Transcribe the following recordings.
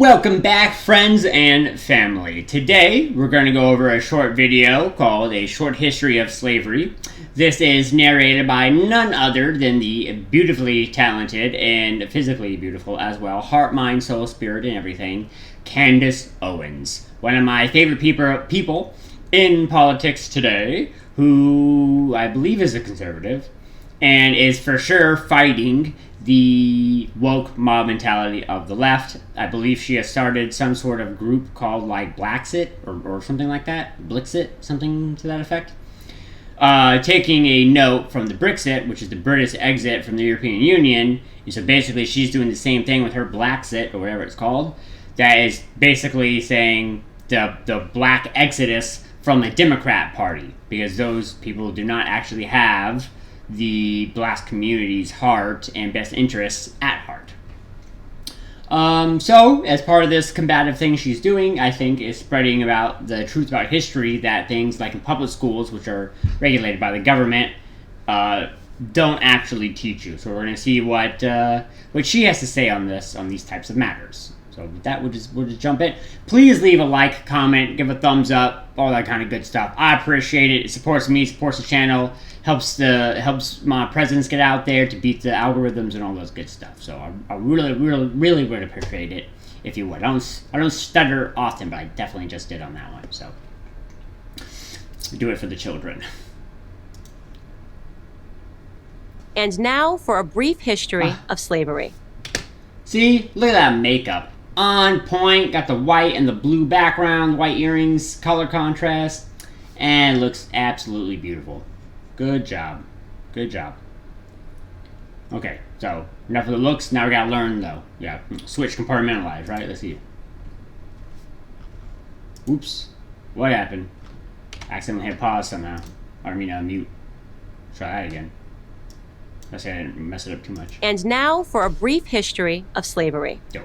Welcome back, friends and family. Today, we're going to go over a short video called A Short History of Slavery. This is narrated by none other than the beautifully talented and physically beautiful as well, heart, mind, soul, spirit, and everything, Candance Owens. One of my favorite people in politics today, who I believe is a conservative, and is for sure fighting the woke mob mentality of the left. I believe she has started some sort of group called like Blaxit or something like that. Blixit, something to that effect. Taking a note from the Brexit, which is the British exit from the European Union. And so basically she's doing the same thing with her Blaxit, or whatever it's called. That is basically saying the black exodus from the Democrat Party. Because those people do not actually have the black community's heart and best interests at heart. So, as part of this combative thing she's doing, I think, is spreading about the truth about history that things like in public schools, which are regulated by the government, don't actually teach you. So we're going to see what she has to say on these types of matters. So with that, we'll just jump in. Please leave a like, comment, give a thumbs up, all that kind of good stuff. I appreciate it. It supports me, supports the channel, helps my presence get out there to beat the algorithms and all those good stuff. So I really would appreciate it if you would. I don't stutter often, but I definitely just did on that one. So do it for the children. And now for a brief history of slavery. See, look at that makeup. On point, got the white and the blue background, white earrings, color contrast, and looks absolutely beautiful. Good job. Good job. Okay, so enough of the looks, now we gotta learn though. Yeah, switch compartmentalize, right? Let's see. Oops. What happened? Accidentally hit pause somehow. Or mute. Try that again. Let's say I didn't mess it up too much. And now for a brief history of slavery. Dope.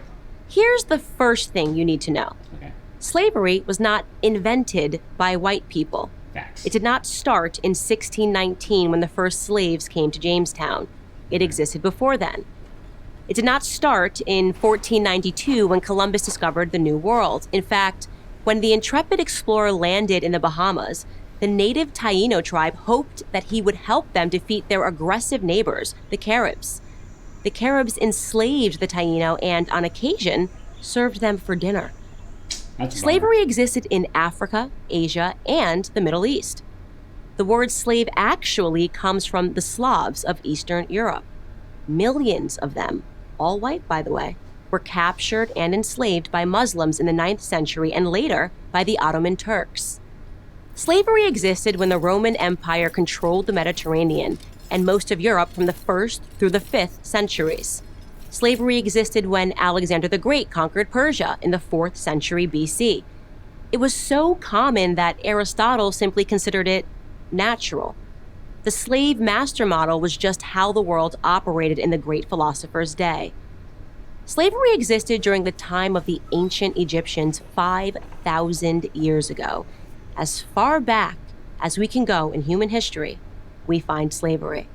Here's the first thing you need to know. Okay. Slavery was not invented by white people. Facts. It did not start in 1619 when the first slaves came to Jamestown. It existed before then. It did not start in 1492 when Columbus discovered the New World. In fact, when the intrepid explorer landed in the Bahamas, the native Taino tribe hoped that he would help them defeat their aggressive neighbors, the Caribs. The Caribs enslaved the Taino and, on occasion, served them for dinner. Slavery existed in Africa, Asia, and the Middle East. The word slave actually comes from the Slavs of Eastern Europe. Millions of them, all white by the way, were captured and enslaved by Muslims in the 9th century and later by the Ottoman Turks. Slavery existed when the Roman Empire controlled the Mediterranean and most of Europe from the 1st through the 5th centuries. Slavery existed when Alexander the Great conquered Persia in the 4th century BC. It was so common that Aristotle simply considered it natural. The slave master model was just how the world operated in the great philosopher's day. Slavery existed during the time of the ancient Egyptians 5,000 years ago. As far back as we can go in human history, we find slavery.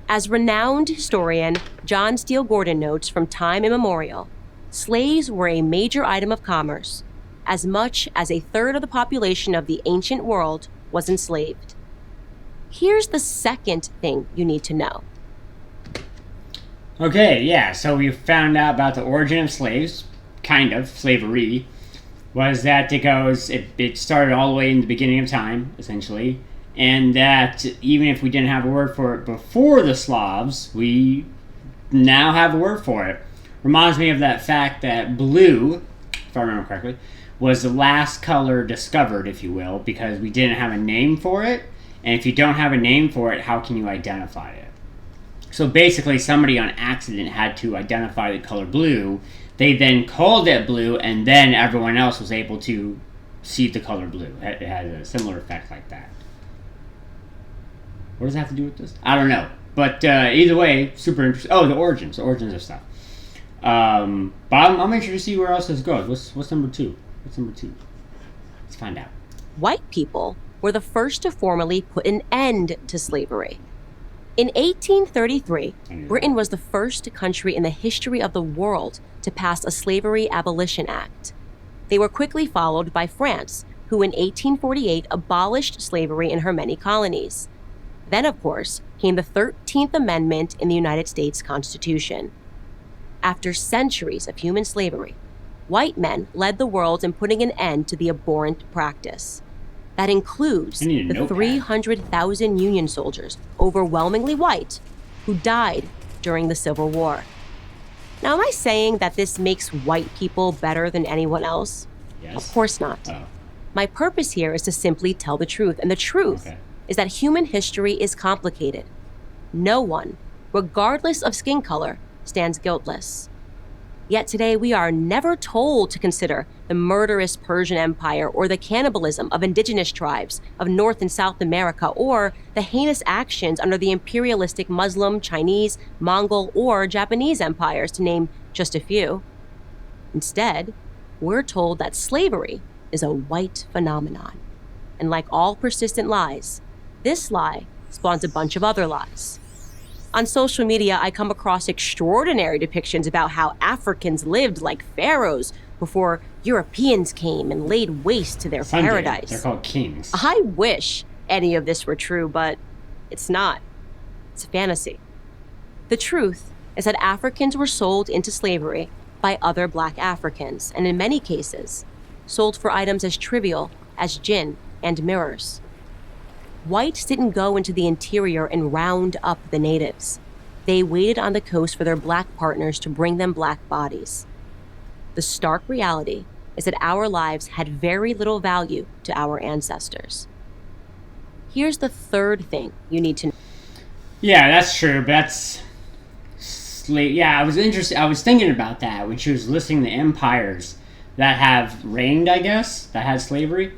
As renowned historian John Steele Gordon notes from time immemorial, slaves were a major item of commerce. As much as a third of the population of the ancient world was enslaved. Here's the second thing you need to know. Okay, yeah, so we found out about the origin of slaves, kind of, slavery, was that it started all the way in the beginning of time, essentially, and that even if we didn't have a word for it before the Slavs, we now have a word for it. Reminds me of that fact that blue, if I remember correctly, was the last color discovered, if you will, because we didn't have a name for it, and if you don't have a name for it, how can you identify it? So basically, somebody on accident had to identify the color blue. They then called it blue, and then everyone else was able to see the color blue. It had a similar effect like that. What does that have to do with this? I don't know. But either way, super interesting. Oh, the origins of stuff. But I'm interested to see where else this goes. What's number two? What's number two? Let's find out. White people were the first to formally put an end to slavery. In 1833, Britain was the first country in the history of the world to pass a Slavery Abolition Act. They were quickly followed by France, who in 1848 abolished slavery in her many colonies. Then, of course, came the 13th Amendment in the United States Constitution. After centuries of human slavery, white men led the world in putting an end to the abhorrent practice. That includes the 300,000 Union soldiers, overwhelmingly white, who died during the Civil War. Now, am I saying that this makes white people better than anyone else? Yes. Of course not. Oh. My purpose here is to simply tell the truth, and the truth is that human history is complicated. No one, regardless of skin color, stands guiltless. Yet today we are never told to consider the murderous Persian Empire or the cannibalism of indigenous tribes of North and South America or the heinous actions under the imperialistic Muslim, Chinese, Mongol, or Japanese empires, to name just a few. Instead, we're told that slavery is a white phenomenon. And like all persistent lies, this lie spawns a bunch of other lies. On social media, I come across extraordinary depictions about how Africans lived like pharaohs before Europeans came and laid waste to their paradise. They're called kings. I wish any of this were true, but it's not. It's a fantasy. The truth is that Africans were sold into slavery by other black Africans, and in many cases, sold for items as trivial as gin and mirrors. Whites didn't go into the interior and round up the natives. They waited on the coast for their black partners to bring them black bodies. The stark reality is that our lives had very little value to our ancestors. Here's the third thing you need to know. Yeah, that's true, but that's... Yeah, I was thinking about that when she was listing the empires that have reigned, I guess, that had slavery.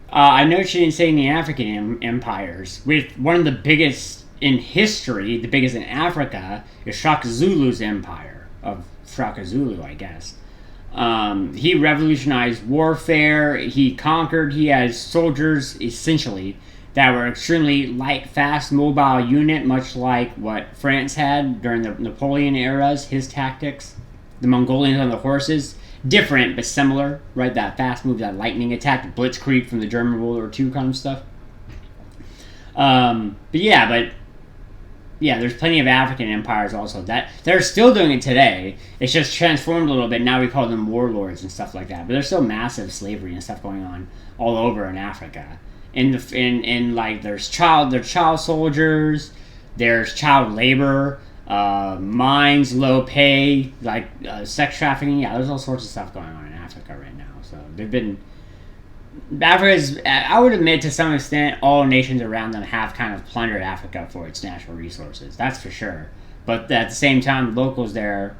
I know she didn't say any African empires. With one of the biggest in history, the biggest in Africa, is Shaka Zulu's empire, of Shaka Zulu, I guess. He revolutionized warfare. He conquered. He has soldiers, essentially, that were extremely light, fast, mobile unit, much like what France had during the Napoleon eras, his tactics. The Mongolians on the horses. Different, but similar, right? That fast move, that lightning attack, blitzkrieg from the German World War II kind of stuff. But there's plenty of African empires also that they're still doing it today. It's just transformed a little bit. Now we call them warlords and stuff like that. But there's still massive slavery and stuff going on all over in Africa. There's child soldiers, there's child labor. Mines, low pay, sex trafficking. Yeah, there's all sorts of stuff going on in Africa right now. So Africa's, I would admit to some extent, all nations around them have kind of plundered Africa for its natural resources. That's for sure. But at the same time, the locals there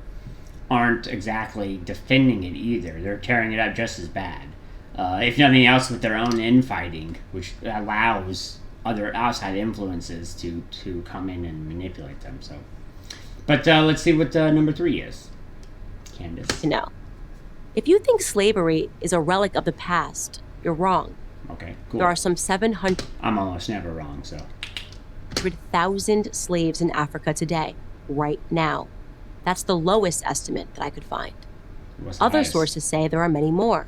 aren't exactly defending it either. They're tearing it up just as bad. If nothing else, with their own infighting, which allows other outside influences to come in and manipulate them. So. But let's see what number 3 is. Candance. No. If you think slavery is a relic of the past, you're wrong. Okay, cool. There are some 700... I'm almost never wrong, so... 100,000 slaves in Africa today, right now. That's the lowest estimate that I could find. Other sources say there are many more.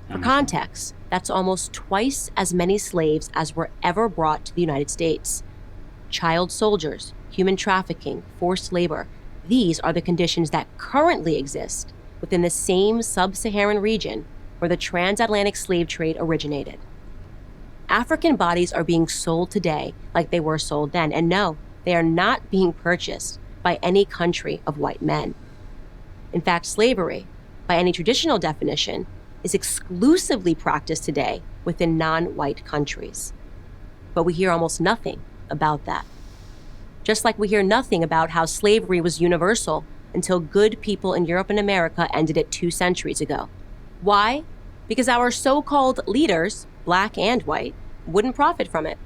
For context, that's almost twice as many slaves as were ever brought to the United States. Child soldiers, human trafficking, forced labor, these are the conditions that currently exist within the same sub-Saharan region where the transatlantic slave trade originated. African bodies are being sold today like they were sold then, and no, they are not being purchased by any country of white men. In fact, slavery, by any traditional definition, is exclusively practiced today within non-white countries. But we hear almost nothing about that. Just like we hear nothing about how slavery was universal until good people in Europe and America ended it 2 centuries ago. Why? Because our so-called leaders, black and white, wouldn't profit from it.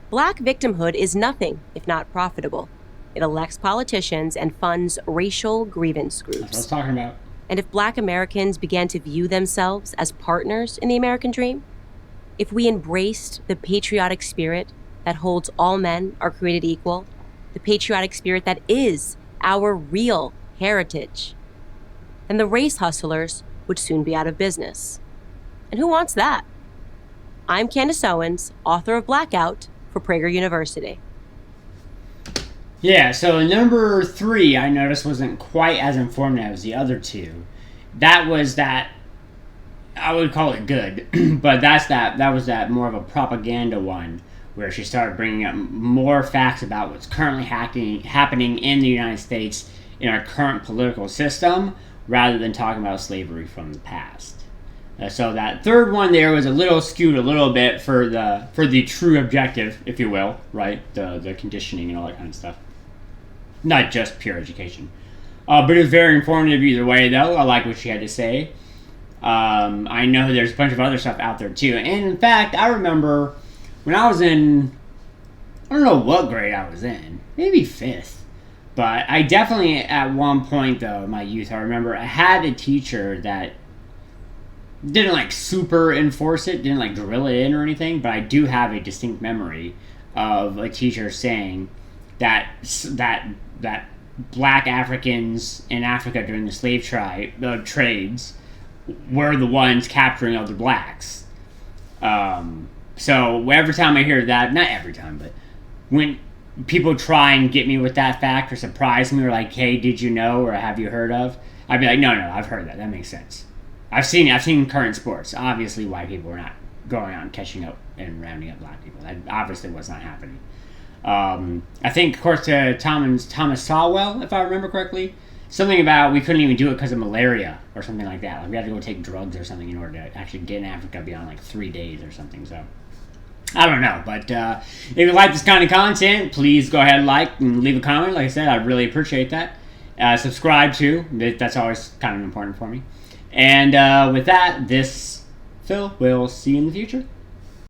Black victimhood is nothing if not profitable. It elects politicians and funds racial grievance groups. That's what I was talking about. And if black Americans began to view themselves as partners in the American dream, if we embraced the patriotic spirit that holds all men are created equal, the patriotic spirit that is our real heritage. And the race hustlers would soon be out of business. And who wants that? I'm Candance Owens, author of Blackout for Prager University. Yeah, so number 3 I noticed wasn't quite as informative as the other two. That was that, I would call it good, but that was that more of a propaganda one, where she started bringing up more facts about what's currently happening in the United States in our current political system, rather than talking about slavery from the past. So that third one there was a little skewed a little bit for the true objective, if you will, right? The conditioning and all that kind of stuff. Not just pure education. But it was very informative either way, though. I like what she had to say. I know there's a bunch of other stuff out there, too. And in fact, I remember when I was in, I don't know what grade I was in. Maybe 5th. But I definitely, at one point, though, in my youth, I remember I had a teacher that didn't, like, super enforce it, didn't, like, drill it in or anything, but I do have a distinct memory of a teacher saying that black Africans in Africa during the slave trades were the ones capturing other blacks. So every time I hear that, not every time, but when people try and get me with that fact or surprise me or like, hey, did you know or have you heard of? I'd be like, no, I've heard that. That makes sense. I've seen current sports. Obviously, white people were not going out and catching up and rounding up black people. That obviously was not happening. I think, of course, to Thomas Sowell, if I remember correctly, something about we couldn't even do it because of malaria or something like that. Like we had to go take drugs or something in order to actually get in Africa beyond like 3 days or something. So I don't know, but if you like this kind of content, please go ahead and like and leave a comment. Like I said, I'd really appreciate that. Subscribe too. That's always kind of important for me. And with that, this Phil will see you in the future.